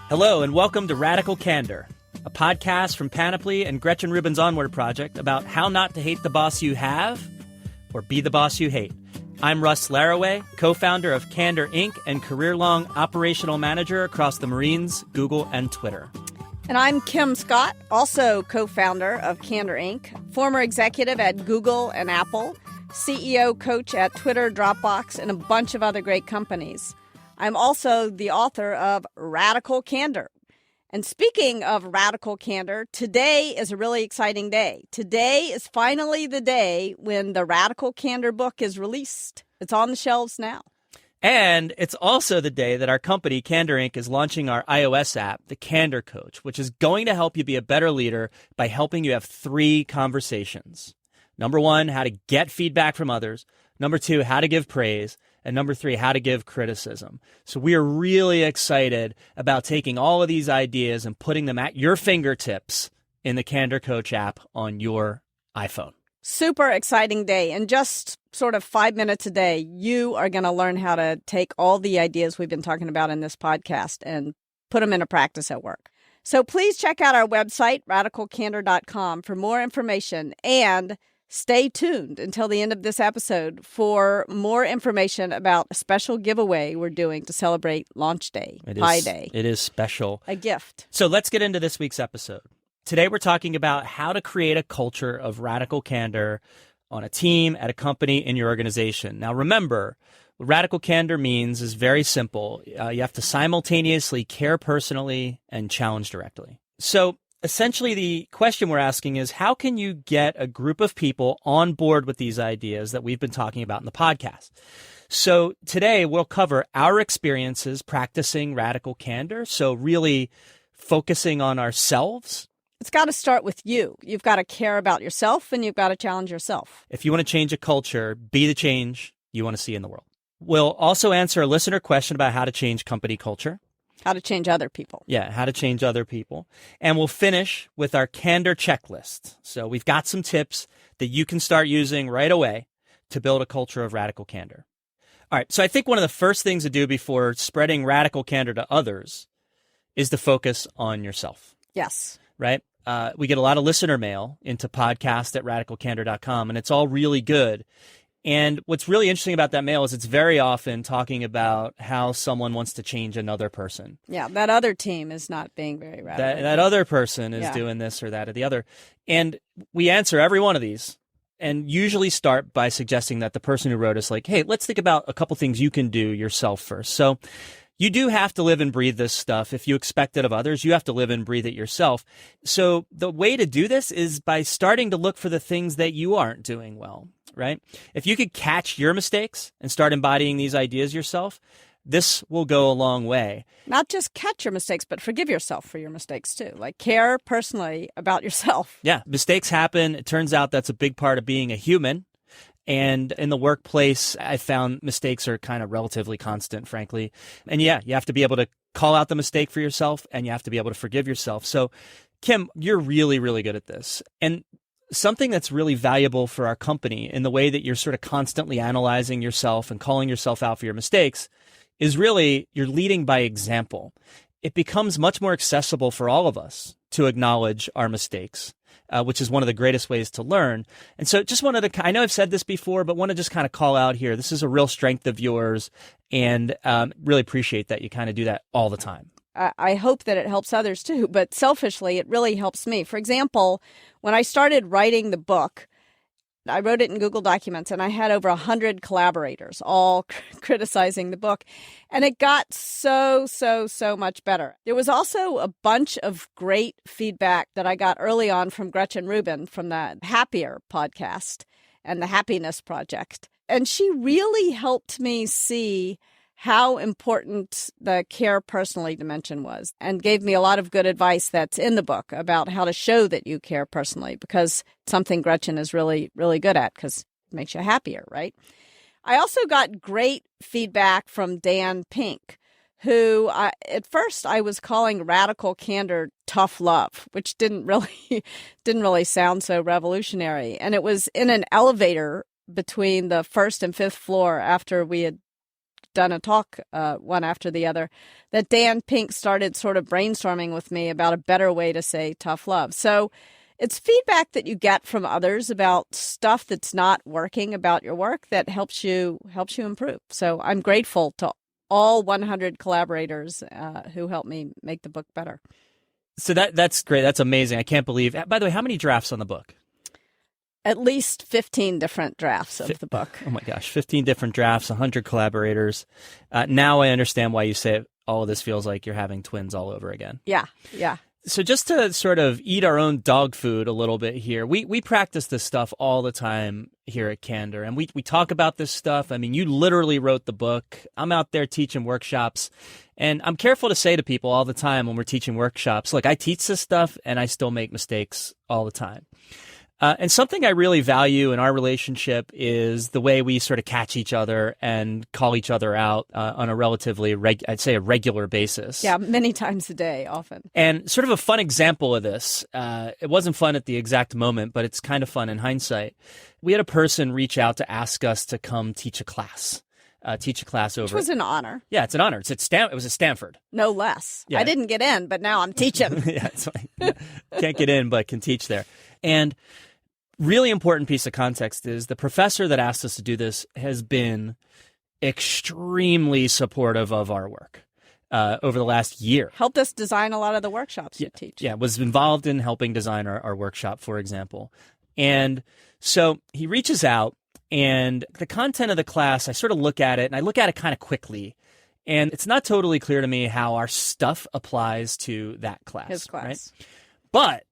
Hello, and welcome to Radical Candor, a podcast from Panoply and Gretchen Rubin's Onward Project about how not to hate the boss you have or be the boss you hate. I'm Russ Laraway, co-founder of Candor Inc. and career-long operational manager across the Marines, Google, and Twitter. And I'm Kim Scott, also co-founder of Candor Inc., former executive at Google and Apple, CEO coach at Twitter, Dropbox, and a bunch of other great companies. I'm also the author of Radical Candor. And speaking of Radical Candor, today is a really exciting day. Today is finally the day when the Radical Candor book is released. It's on the shelves now. And it's also the day that our company, Candor Inc., is launching our iOS app, the Candor Coach, which is going to help you be a better leader by helping you have 3 conversations. Number 1, how to get feedback from others. Number 2, how to give praise. And number 3, how to give criticism. So we are really excited about taking all of these ideas and putting them at your fingertips in the Candor Coach app on your iPhone. Super exciting day. In just sort of 5 minutes a day, you are going to learn how to take all the ideas we've been talking about in this podcast and put them into practice at work. So please check out our website, radicalcandor.com, for more information, and stay tuned until the end of this episode for more information about a special giveaway we're doing to celebrate Launch Day, Pi Day. It is special. A gift. So let's get into this week's episode. Today we're talking about how to create a culture of radical candor on a team, at a company, in your organization. Now remember, what radical candor means is very simple. You have to simultaneously care personally and challenge directly. So essentially, the question we're asking is, how can you get a group of people on board with these ideas that we've been talking about in the podcast? So today we'll cover our experiences practicing radical candor. So really focusing on ourselves. It's got to start with you. You've got to care about yourself, and you've got to challenge yourself. If you want to change a culture, be the change you want to see in the world. We'll also answer a listener question about how to change company culture. How to change other people. Yeah, how to change other people. And we'll finish with our Candor checklist. So we've got some tips that you can start using right away to build a culture of radical candor. All right, so I think one of the first things to do before spreading radical candor to others is to focus on yourself. Yes. Right? We get a lot of listener mail into podcast@radicalcandor.com, and it's all really good. And what's really interesting about that mail is it's very often talking about how someone wants to change another person. Yeah, that other team is not being very radical. That other person is doing this or that or the other. And we answer every one of these and usually start by suggesting that the person who wrote us, like, hey, let's think about a couple things you can do yourself first. So you do have to live and breathe this stuff. If you expect it of others, you have to live and breathe it yourself. So the way to do this is by starting to look for the things that you aren't doing well. Right? If you could catch your mistakes and start embodying these ideas yourself, this will go a long way. Not just catch your mistakes, but forgive yourself for your mistakes too. Like, care personally about yourself. Yeah, mistakes happen. It turns out that's a big part of being a human. And in the workplace, I found mistakes are kind of relatively constant, frankly. And yeah, you have to be able to call out the mistake for yourself, and you have to be able to forgive yourself. So, Kim, you're really, really good at this. And something that's really valuable for our company in the way that you're sort of constantly analyzing yourself and calling yourself out for your mistakes is really you're leading by example. It becomes much more accessible for all of us to acknowledge our mistakes, which is one of the greatest ways to learn. And so just wanted to, I know I've said this before, but want to just kind of call out here. This is a real strength of yours, and really appreciate that you kind of do that all the time. I hope that it helps others too, but selfishly, it really helps me. For example, when I started writing the book, I wrote it in Google Documents, and I had over 100 collaborators all criticizing the book, and it got so much better. There was also a bunch of great feedback that I got early on from Gretchen Rubin from the Happier podcast and the Happiness Project, and she really helped me see how important the care personally dimension was, and gave me a lot of good advice that's in the book about how to show that you care personally, because it's something Gretchen is really, really good at, because it makes you happier, right? I also got great feedback from Dan Pink, who at first I was calling Radical Candor tough love, which didn't really sound so revolutionary. And it was in an elevator between the first and fifth floor after we had done a talk one after the other, that Dan Pink started sort of brainstorming with me about a better way to say tough love. So it's feedback that you get from others about stuff that's not working about your work that helps you improve. So I'm grateful to all 100 collaborators who helped me make the book better. So that's great. That's amazing. I can't believe. By the way, how many drafts on the book? At least 15 different drafts of the book. Oh my gosh, 15 different drafts, 100 collaborators. Now I understand why you say all of this feels like you're having twins all over again. Yeah. So just to sort of eat our own dog food a little bit here, we practice this stuff all the time here at Candor, and we talk about this stuff. I mean, you literally wrote the book. I'm out there teaching workshops, and I'm careful to say to people all the time when we're teaching workshops, look, I teach this stuff, and I still make mistakes all the time. And something I really value in our relationship is the way we sort of catch each other and call each other out on a relatively, I'd say, a regular basis. Yeah, many times a day, often. And sort of a fun example of this, it wasn't fun at the exact moment, but it's kind of fun in hindsight. We had a person reach out to ask us to come teach a class over. Which was an honor. Yeah, it's an honor. It was at Stanford. No less. Yeah. I didn't get in, but now I'm teaching. Can't get in, but can teach there. And really important piece of context is the professor that asked us to do this has been extremely supportive of our work over the last year. Helped us design a lot of the workshops you teach. Yeah, was involved in helping design our workshop, for example. And so he reaches out, and the content of the class, I sort of look at it, and I look at it kind of quickly. And it's not totally clear to me how our stuff applies to that class. His class. Right? But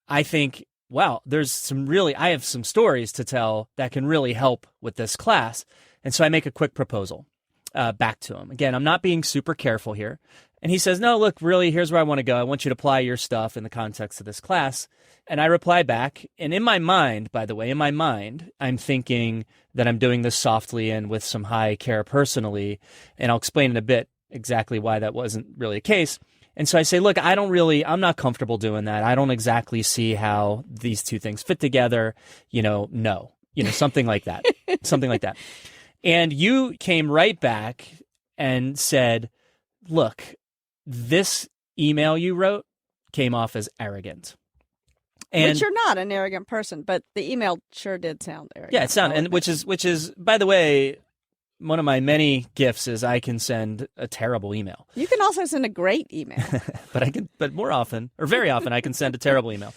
I think, wow, I have some stories to tell that can really help with this class. And so I make a quick proposal back to him. Again, I'm not being super careful here. And he says, no, look, really, here's where I want to go. I want you to apply your stuff in the context of this class. And I reply back. And in my mind, by the way, I'm thinking that I'm doing this softly and with some high care personally. And I'll explain in a bit exactly why that wasn't really the case. And so I say, look, I'm not comfortable doing that. I don't exactly see how these two things fit together. No, something like that, something like that. And you came right back and said, look, this email you wrote came off as arrogant. And which you're not an arrogant person, but the email sure did sound arrogant. Yeah, it sounded, and which is, by the way, one of my many gifts is I can send a terrible email. You can also send a great email. but more often, or very often, I can send a terrible email.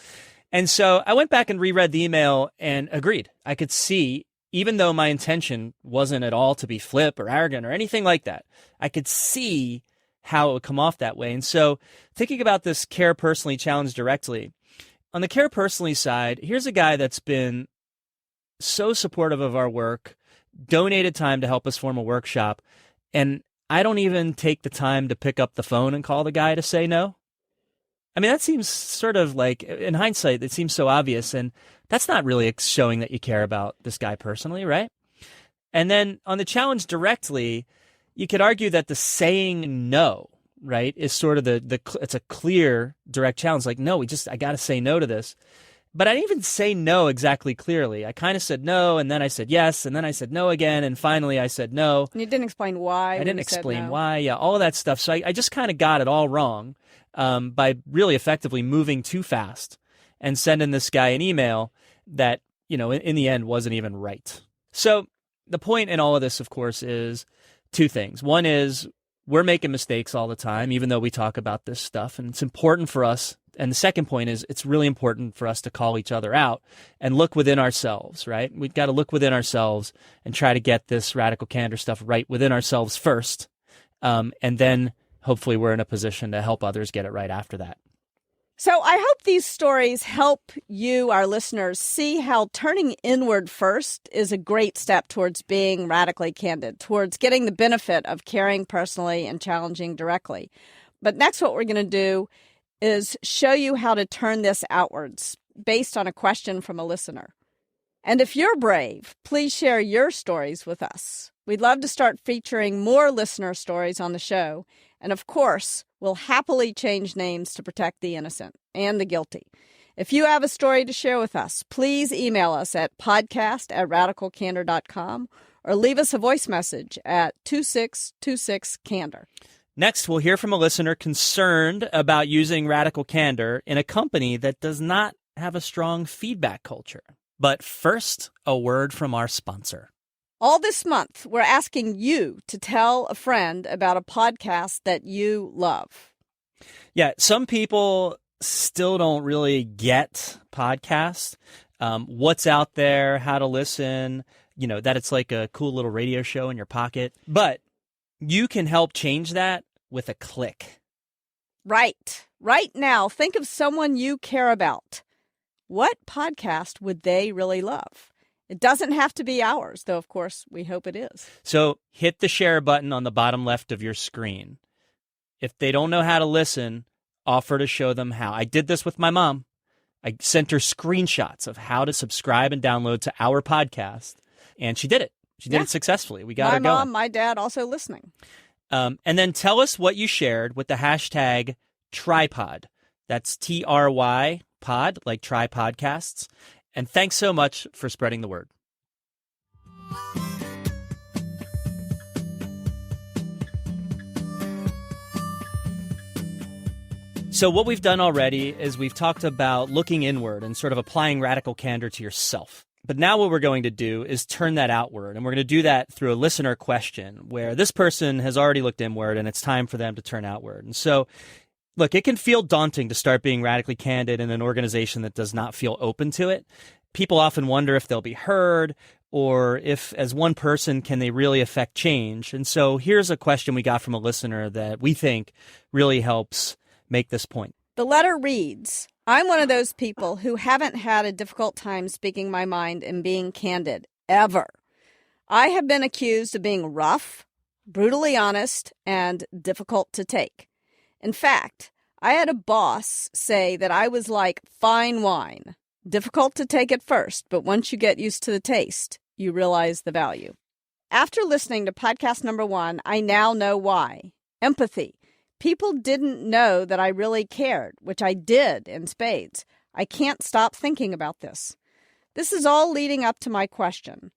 And so I went back and reread the email and agreed. I could see, even though my intention wasn't at all to be flip or arrogant or anything like that, I could see how it would come off that way. And so thinking about this Care Personally challenge directly, on the Care Personally side, here's a guy that's been so supportive of our work, donated time to help us form a workshop, and I don't even take the time to pick up the phone and call the guy to say no. I mean, that seems sort of like, in hindsight, it seems so obvious, and that's not really showing that you care about this guy personally, right? And then on the challenge directly, you could argue that the saying no, right, is sort of it's a clear, direct challenge. Like, no, I got to say no to this. But I didn't even say no exactly clearly. I kind of said no, and then I said yes, and then I said no again, and finally I said no. And you didn't explain why. I didn't explain why. Yeah, all of that stuff. So I just kind of got it all wrong by really effectively moving too fast and sending this guy an email that, in the end wasn't even right. So the point in all of this, of course, is two things. One is we're making mistakes all the time, even though we talk about this stuff, and it's important for us. And the second point is it's really important for us to call each other out and look within ourselves, right? We've got to look within ourselves and try to get this radical candor stuff right within ourselves first. And then hopefully we're in a position to help others get it right after that. So I hope these stories help you, our listeners, see how turning inward first is a great step towards being radically candid, towards getting the benefit of caring personally and challenging directly. But next, what we're going to do is show you how to turn this outwards based on a question from a listener. And if you're brave, please share your stories with us. We'd love to start featuring more listener stories on the show. And of course, we'll happily change names to protect the innocent and the guilty. If you have a story to share with us, please email us at podcast@radicalcandor.com or leave us a voice message at 2626-CANDOR. Next, we'll hear from a listener concerned about using Radical Candor in a company that does not have a strong feedback culture. But first, a word from our sponsor. All this month, we're asking you to tell a friend about a podcast that you love. Yeah, some people still don't really get podcasts, what's out there, how to listen, that it's like a cool little radio show in your pocket. But you can help change that with a click. Right. Right now, think of someone you care about. What podcast would they really love? It doesn't have to be ours, though, of course, we hope it is. So hit the share button on the bottom left of your screen. If they don't know how to listen, offer to show them how. I did this with my mom. I sent her screenshots of how to subscribe and download to our podcast, and she did it. She did it successfully. We got her going. My mom, my dad also listening. And then tell us what you shared with the hashtag tripod. That's TRY pod, like try podcasts. And thanks so much for spreading the word. So what we've done already is we've talked about looking inward and sort of applying radical candor to yourself. But now what we're going to do is turn that outward, and we're going to do that through a listener question where this person has already looked inward and it's time for them to turn outward. And so, look, it can feel daunting to start being radically candid in an organization that does not feel open to it. People often wonder if they'll be heard or if, as one person, can they really affect change. And so here's a question we got from a listener that we think really helps make this point. The letter reads, I'm one of those people who haven't had a difficult time speaking my mind and being candid, ever. I have been accused of being rough, brutally honest, and difficult to take. In fact, I had a boss say that I was like fine wine, difficult to take at first, but once you get used to the taste, you realize the value. After listening to podcast number 1, I now know why. Empathy. People didn't know that I really cared, which I did in spades. I can't stop thinking about this. This is all leading up to my question.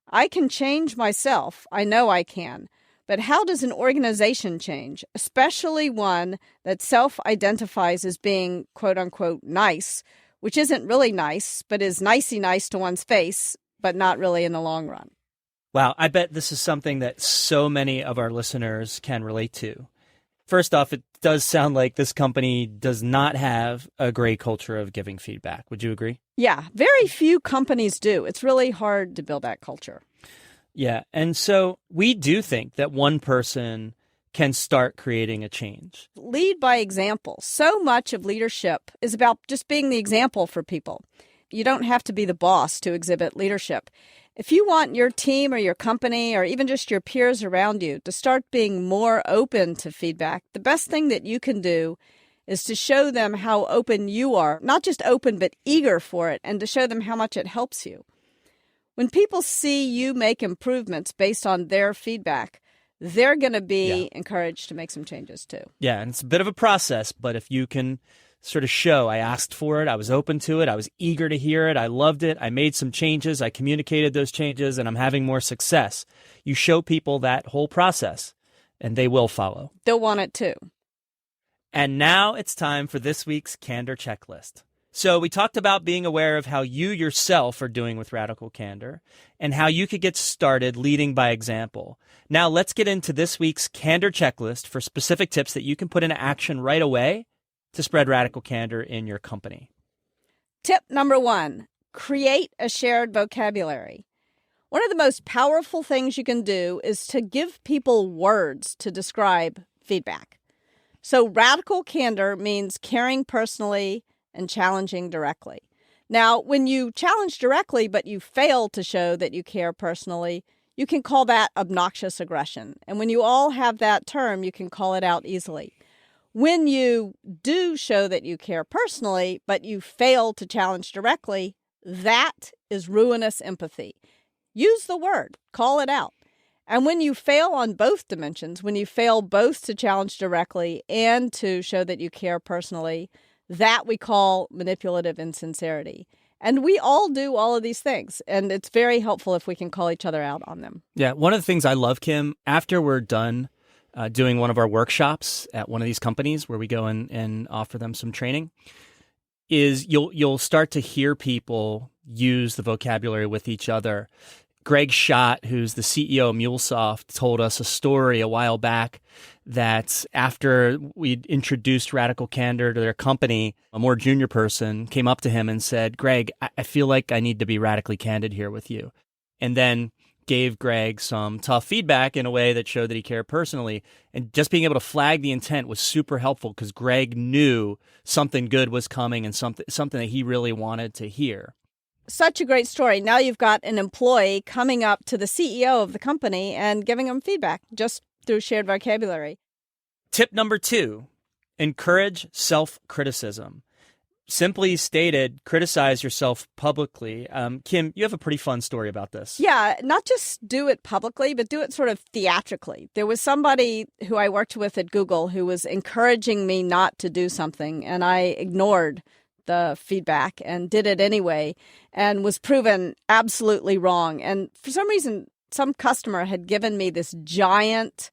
I can change myself. I know I can. But how does an organization change, especially one that self-identifies as being, quote-unquote, nice, which isn't really nice, but is nicey nice to one's face, but not really in the long run? Wow, I bet this is something that so many of our listeners can relate to. First off, it does sound like this company does not have a great culture of giving feedback. Would you agree? Yeah, very few companies do. It's really hard to build that culture. Yeah, and so we do think that one person can start creating a change. Lead by example. So much of leadership is about just being the example for people. You don't have to be the boss to exhibit leadership. If you want your team or your company or even just your peers around you to start being more open to feedback, the best thing that you can do is to show them how open you are, not just open, but eager for it, and to show them how much it helps you. When people see you make improvements based on their feedback, they're going to be encouraged to make some changes too. Yeah, and it's a bit of a process, but if you can sort of show I asked for it, I was open to it, I was eager to hear it, I loved it, I made some changes, I communicated those changes, and I'm having more success. You show people that whole process, and they will follow. They'll want it too. And now it's time for this week's Candor Checklist. So we talked about being aware of how you yourself are doing with Radical Candor and how you could get started leading by example. Now let's get into this week's Candor Checklist for specific tips that you can put into action right away to spread Radical Candor in your company. Tip number 1, create a shared vocabulary. One of the most powerful things you can do is to give people words to describe feedback. So radical candor means caring personally and challenging directly. Now, when you challenge directly but you fail to show that you care personally, you can call that obnoxious aggression. And when you all have that term, you can call it out easily. When you do show that you care personally, but you fail to challenge directly, that is ruinous empathy. Use the word, call it out. And when you fail on both dimensions, when you fail both to challenge directly and to show that you care personally, that we call manipulative insincerity. And we all do all of these things. And it's very helpful if we can call each other out on them. Yeah. One of the things I love, Kim, after we're done doing one of our workshops at one of these companies where we go and offer them some training, is you'll start to hear people use the vocabulary with each other. Greg Schott, who's the CEO of MuleSoft, told us a story a while back that after we'd introduced Radical Candor to their company, a more junior person came up to him and said, "Greg, I feel like I need to be radically candid here with you." And then gave Greg some tough feedback in a way that showed that he cared personally. And just being able to flag the intent was super helpful because Greg knew something good was coming and something that he really wanted to hear. Such a great story. Now you've got an employee coming up to the CEO of the company and giving them feedback just through shared vocabulary. Tip number 2, encourage self-criticism. Simply stated, criticize yourself publicly. Kim, you have a pretty fun story about this. Yeah, not just do it publicly, but do it sort of theatrically. There was somebody who I worked with at Google who was encouraging me not to do something, and I ignored the feedback and did it anyway and was proven absolutely wrong. And for some reason, some customer had given me this giant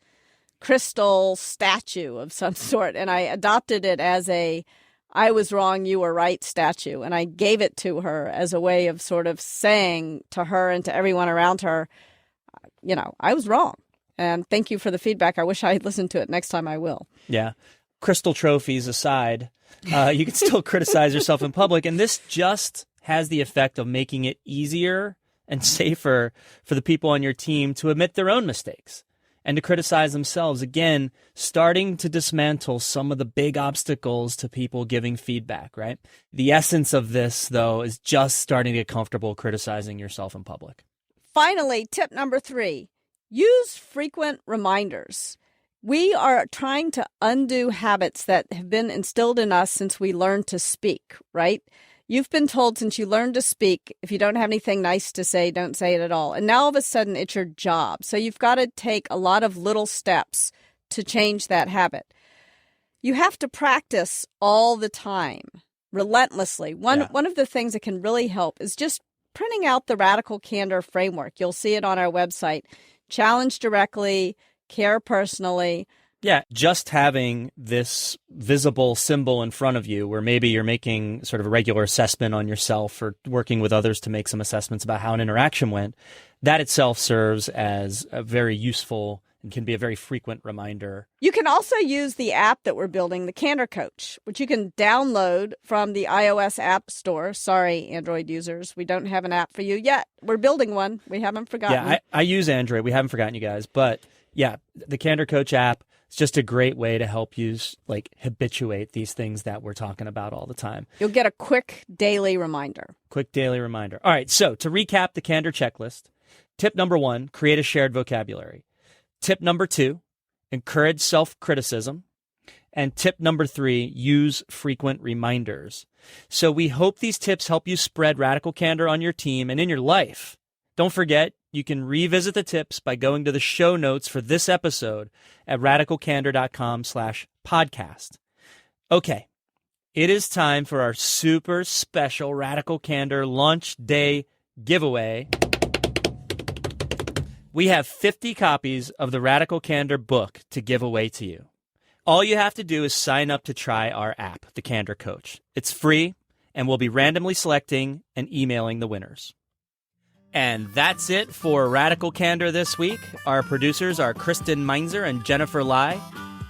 crystal statue of some sort, and I adopted it as a "I was wrong, you were right" statue. And I gave it to her as a way of sort of saying to her and to everyone around her, I was wrong. And thank you for the feedback. I wish I had listened to it. Next time I will. Yeah. Crystal trophies aside, you can still criticize yourself in public. And this just has the effect of making it easier and safer for the people on your team to admit their own mistakes and to criticize themselves. Again, starting to dismantle some of the big obstacles to people giving feedback, right? The essence of this, though, is just starting to get comfortable criticizing yourself in public. Finally, tip number 3, use frequent reminders. We are trying to undo habits that have been instilled in us since we learned to speak, right? You've been told since you learned to speak, if you don't have anything nice to say, don't say it at all. And now all of a sudden it's your job. So you've got to take a lot of little steps to change that habit. You have to practice all the time, relentlessly. One of the things that can really help is just printing out the Radical Candor framework. You'll see it on our website. Challenge directly, care personally. Yeah, just having this visible symbol in front of you where maybe you're making sort of a regular assessment on yourself or working with others to make some assessments about how an interaction went, that itself serves as a very useful and can be a very frequent reminder. You can also use the app that we're building, the Candor Coach, which you can download from the iOS App Store. Sorry, Android users, we don't have an app for you yet. We're building one. We haven't forgotten. Yeah, I use Android. We haven't forgotten you guys. But yeah, the Candor Coach app, it's just a great way to help you habituate these things that we're talking about all the time. You'll get a quick daily reminder. Quick daily reminder. All right, so to recap the Candor checklist, tip number 1, create a shared vocabulary. Tip number 2, encourage self-criticism. And tip number 3, use frequent reminders. So we hope these tips help you spread Radical Candor on your team and in your life. Don't forget, you can revisit the tips by going to the show notes for this episode at radicalcandor.com/podcast. Okay, it is time for our super special Radical Candor Launch Day giveaway. We have 50 copies of the Radical Candor book to give away to you. All you have to do is sign up to try our app, the Candor Coach. It's free, and we'll be randomly selecting and emailing the winners. And that's it for Radical Candor this week. Our producers are Kristen Meinzer and Jennifer Lai.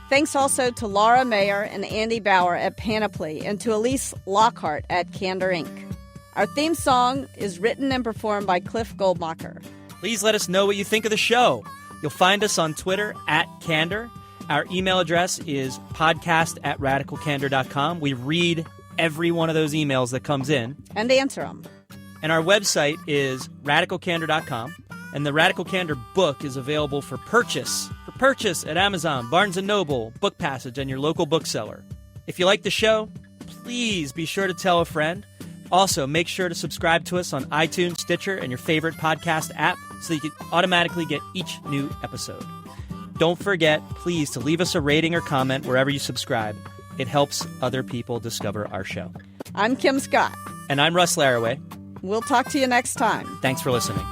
Thanks also to Laura Mayer and Andy Bauer at Panoply and to Elise Lockhart at Candor Inc. Our theme song is written and performed by Cliff Goldmacher. Please let us know what you think of the show. You'll find us on Twitter @Candor. Our email address is podcast@radicalcandor.com. We read every one of those emails that comes in. And answer them. And our website is radicalcandor.com. And the Radical Candor book is available for purchase at Amazon, Barnes & Noble, Book Passage, and your local bookseller. If you like the show, please be sure to tell a friend. Also, make sure to subscribe to us on iTunes, Stitcher, and your favorite podcast app so that you can automatically get each new episode. Don't forget, please, to leave us a rating or comment wherever you subscribe. It helps other people discover our show. I'm Kim Scott. And I'm Russ Laraway. We'll talk to you next time. Thanks for listening.